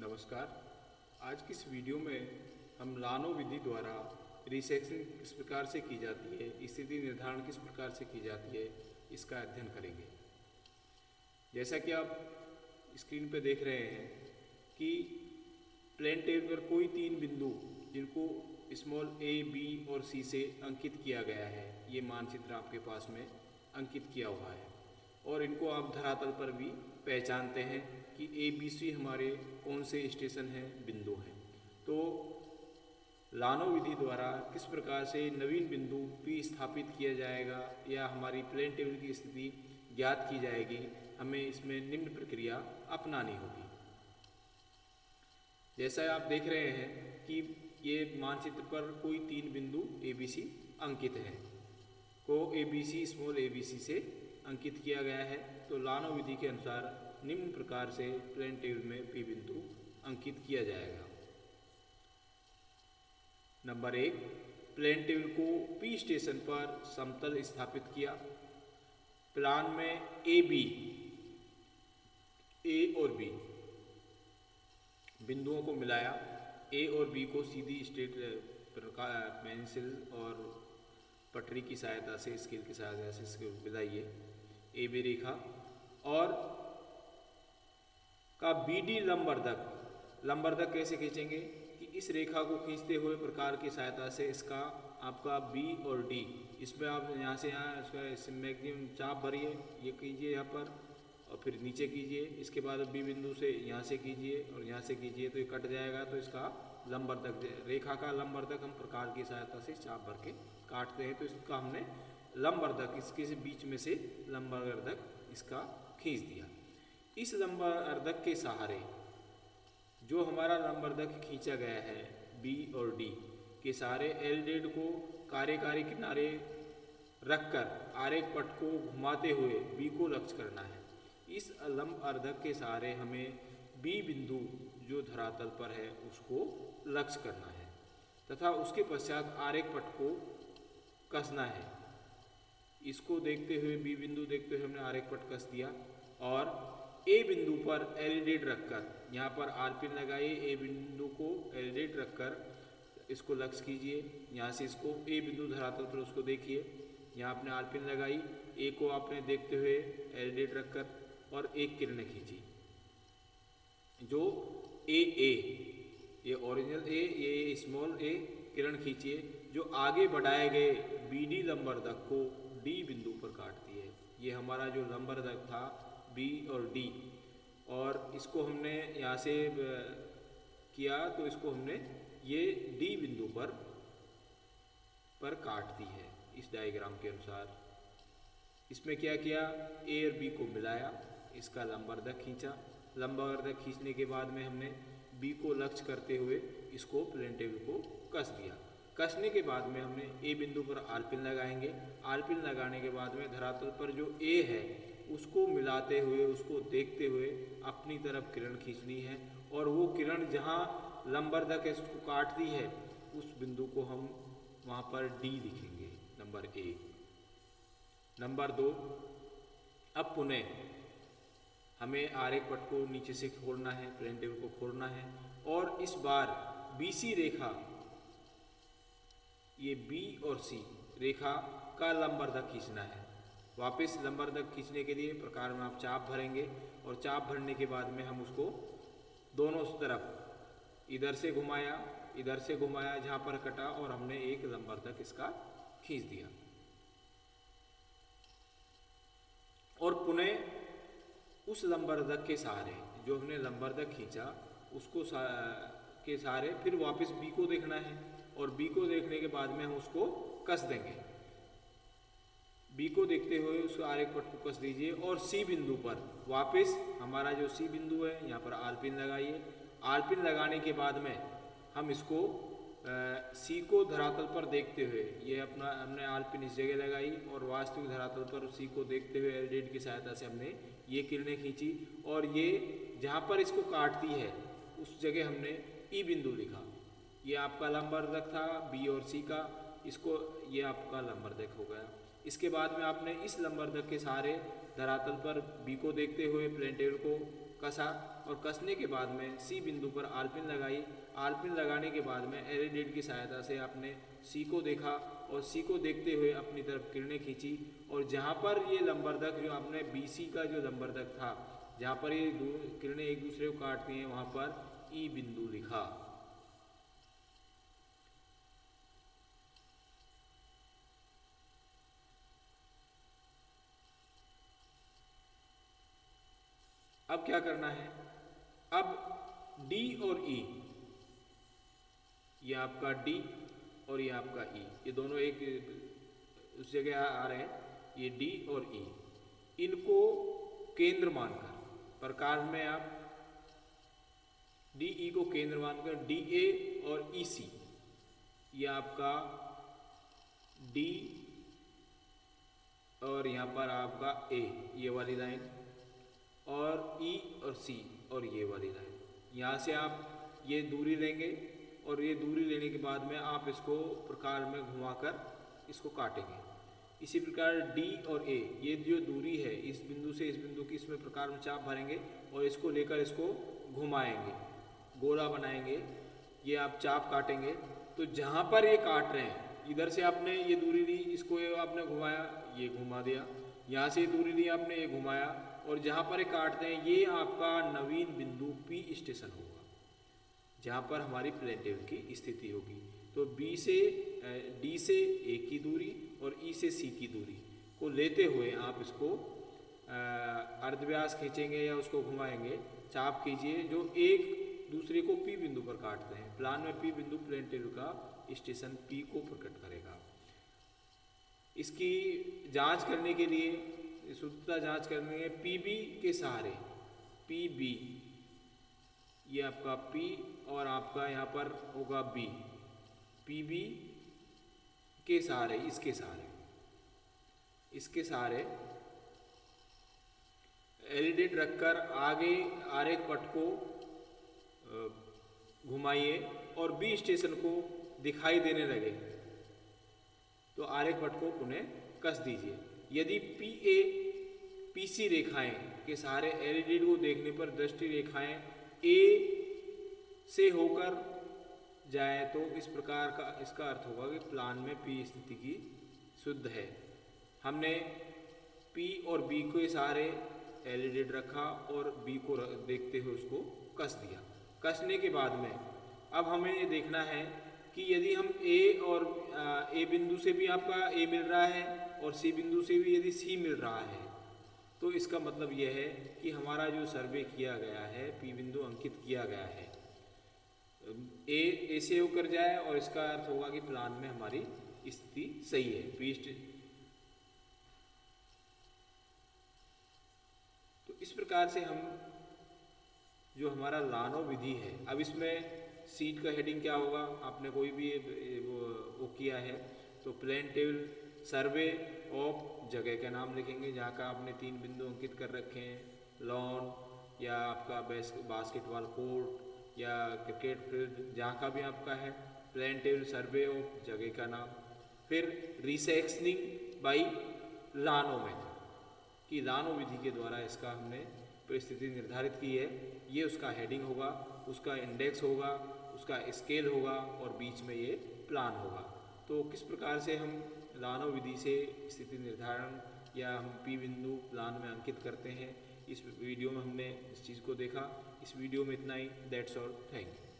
नमस्कार। आज की इस वीडियो में हम लानो विधि द्वारा रिसेक्शन किस प्रकार से की जाती है, स्थिति निर्धारण किस प्रकार से की जाती है, इसका अध्ययन करेंगे। जैसा कि आप स्क्रीन पर देख रहे हैं कि प्लेन टेबल पर कोई तीन बिंदु जिनको स्मॉल a, b और c से अंकित किया गया है, ये मानचित्र आपके पास में अंकित किया हुआ है और इनको आप धरातल पर भी पहचानते हैं कि ए बी सी हमारे कौन से स्टेशन हैं, बिंदु हैं। तो लानो विधि द्वारा किस प्रकार से नवीन बिंदु P स्थापित किया जाएगा या हमारी प्लेन टेबल की स्थिति ज्ञात की जाएगी, हमें इसमें निम्न प्रक्रिया अपनानी होगी। जैसा आप देख रहे हैं कि ये मानचित्र पर कोई तीन बिंदु ABC अंकित हैं, को ABC स्मॉल ABC से अंकित किया गया है। तो लानो विधि के अनुसार निम्न प्रकार से प्लेन टेबल में P बिंदु अंकित किया जाएगा। नंबर 1, प्लेन टेबल को P स्टेशन पर समतल स्थापित किया। प्लान में A और B बिंदुओं को मिलाया। A और B को सीधी स्ट्रेट पेंसिल और पटरी की सहायता से, स्केल की सहायता से इसको मिलाइए। AB रेखा और का BD लंबर्धक कैसे खींचेंगे कि इस रेखा को खींचते हुए प्रकार की सहायता से इसका आपका B और D, इसमें आप यहाँ से यहाँ इसका मैक्सिमम चाप भरिए, ये कीजिए यहाँ पर और फिर नीचे कीजिए। इसके बाद B बिंदु से यहाँ से कीजिए और यहाँ से कीजिए तो ये कट जाएगा। तो इसका लंबर्धक, रेखा का लंबर्धक हम प्रकार की सहायता से चाप भर के काटते हैं। तो इसका हमने लंबर्धक, इसके से बीच में से लंबर्धक इसका खींच दिया। इस लंबर्धक के सहारे जो हमारा लंबर्धक खींचा गया है B और D के सहारे L' को कार्यकारी किनारे रखकर आरेख पट को घुमाते हुए B को लक्ष्य करना है। इस लंबर्धक के सहारे हमें B बिंदु जो धरातल पर है उसको लक्ष्य करना है तथा उसके पश्चात आरेख पट को कसना है। इसको देखते हुए, B बिंदु देखते हुए हमने आरेख पट कस दिया और A बिंदु पर L' रखकर यहाँ पर R' लगाइए। A बिंदु को L' रखकर इसको लक्ष्य कीजिए। यहाँ से इसको A बिंदु धरातल पर उसको देखिए, यहाँ आपने R' लगाई। A को आपने देखते हुए L' रखकर और एक किरण खींची जो AA, ये ओरिजिनल A, ये स्मॉल a किरण खींचिए जो आगे बढ़ाए गए BD लंबर्धक को D बिंदु पर काटती है। ये हमारा जो लंबर्धक था B और D, और इसको हमने यहाँ से किया तो इसको हमने ये D बिंदु पर काट दी है। इस डायग्राम के अनुसार इसमें क्या किया, A और B को मिलाया, इसका लंबर्धक खींचा। लंबर्धक खींचने के बाद में हमने B को लक्ष्य करते हुए इसको प्लेन टेबल को कस दिया। कसने के बाद में हमने A बिंदु पर R' लगाएंगे। R' लगाने के बाद में धरातल पर जो A है उसको मिलाते हुए, उसको देखते हुए अपनी तरफ किरण खींचनी है और वो किरण जहाँ लंबर्धक इसको काटती है उस बिंदु को हम वहाँ पर D लिखेंगे, नंबर 1। नंबर 2, अब पुनः हमें आरेख पट को नीचे से खोलना है, प्लेन टेबल को खोलना है और इस बार BC रेखा, ये B और C रेखा का लंबर्धक खींचना है। वापस लंबर्धक खींचने के लिए प्रकार में आप चाप भरेंगे और चाप भरने के बाद में हम उसको दोनों तरफ इधर से घुमाया जहाँ पर कटा और हमने एक लंबर्धक इसका खींच दिया और पुनः उस लंबर्धक के सहारे जो हमने लंबर्धक खींचा उसको के सहारे फिर वापस B को देखना है और B को देखने के बाद में हम उसको कस देंगे। B को देखते हुए उस आरेख पट को कस दीजिए और C बिंदु पर वापस हमारा जो C बिंदु है यहाँ पर R' लगाइए। R' लगाने के बाद में हम इसको C को धरातल पर देखते हुए, ये अपना हमने R' इस जगह लगाई और वास्तविक धरातल पर C को देखते हुए L' की सहायता से हमने ये किरणें खींची और ये जहाँ पर इसको काटती है उस जगह हमने E बिंदु लिखा। ये आपका लंबर्धक था B और C का, इसको ये आपका लंबर्धक हो गया। इसके बाद में आपने इस लंबर्धक के सहारे धरातल पर B को देखते हुए प्लेन टेबल को कसा और कसने के बाद में सी बिंदु पर आलपिन लगाई। आलपिन लगाने के बाद में एलईडी की सहायता से आपने सी को देखा और सी को देखते हुए अपनी तरफ किरणें खींची और जहाँ पर ये लंबरदक जो आपने BC का जो लंबरदक था, जहाँ पर ये किरणें एक दूसरे को काटती हैं, वहाँ पर ई बिंदु लिखा। अब क्या करना है, अब D और E, ये आपका D और ये आपका E, ये दोनों एक उस जगह आ रहे हैं, ये D और E, इनको केंद्र मानकर प्रकार में आप DE को केंद्र मानकर DA और EC, ये आपका D और यहाँ पर आपका A, ये वाली लाइन, और E और C और ये वाली लाइन, यहाँ से आप ये दूरी लेंगे और ये दूरी लेने के बाद में आप इसको प्रकार में घुमाकर इसको काटेंगे। इसी प्रकार D और A, ये जो दूरी है इस बिंदु से इस बिंदु की, इसमें प्रकार में चाप भरेंगे और इसको लेकर इसको घुमाएंगे, गोला बनाएंगे, ये आप चाप काटेंगे। तो जहाँ पर ये काट रहे हैं, इधर से आपने ये दूरी ली, इसको ये आपने घुमाया, ये घुमा दिया, यहाँ से दूरी ली आपने, ये घुमाया, और जहाँ पर ये काटते हैं ये आपका नवीन बिंदु P स्टेशन होगा, जहाँ पर हमारी प्लेन टेबल की स्थिति होगी। तो D से A की दूरी और E से C की दूरी को लेते हुए आप इसको अर्धव्यास खींचेंगे या उसको घुमाएंगे, चाप कीजिए जो एक दूसरे को P बिंदु पर काटते हैं। प्लान में P बिंदु प्लेन टेबल का स्टेशन P को प्रकट करेगा। इसकी जांच करने के लिए, शुद्धता जांच करने के PB के सहारे, PB, ये आपका P और आपका यहाँ पर होगा B, PB के सहारे, इसके सहारे एलईडी रखकर आगे आरेख पट को घुमाइए और B स्टेशन को दिखाई देने लगे तो आरेख पट को पुनः कस दीजिए। यदि PA PC रेखाएं के सहारे एलईडी को देखने पर दृष्टि रेखाएं A से होकर जाए तो इस प्रकार का इसका अर्थ होगा कि प्लान में P स्थिति की शुद्ध है। हमने P और B के सहारे एलईडी रखा और B को देखते हुए उसको कस दिया। कसने के बाद में अब हमें ये देखना है कि यदि हम A बिंदु से भी आपका A मिल रहा है और C बिंदु से भी यदि C मिल रहा है, तो इसका मतलब यह है कि हमारा जो सर्वे किया गया है, P बिंदु अंकित किया गया है, A से होकर जाए और इसका अर्थ होगा कि प्लान में हमारी स्थिति सही है। तो इस प्रकार से हम जो हमारा लानो विधि है, अब इसमें सीट का हेडिंग क्या होगा, आपने कोई भी वो किया है तो प्लेन टेबल सर्वे ऑफ जगह का नाम लिखेंगे जहाँ का आपने 3 बिंदु अंकित कर रखे हैं, लॉन या आपका बास्केटबॉल कोर्ट या क्रिकेट फील्ड, जहाँ का भी आपका है, प्लेन टेबल सर्वे ऑफ जगह का नाम। फिर रिसेक्शनिंग बाई लानो मेथड, कि लानो विधि के द्वारा इसका हमने परिस्थिति निर्धारित की है। ये उसका हेडिंग होगा, उसका इंडेक्स होगा, उसका स्केल होगा और बीच में ये प्लान होगा। तो किस प्रकार से हम लानो विधि से स्थिति निर्धारण या हम P बिंदु प्लान में अंकित करते हैं, इस वीडियो में हमने इस चीज़ को देखा। इस वीडियो में इतना ही। That's all, thank you.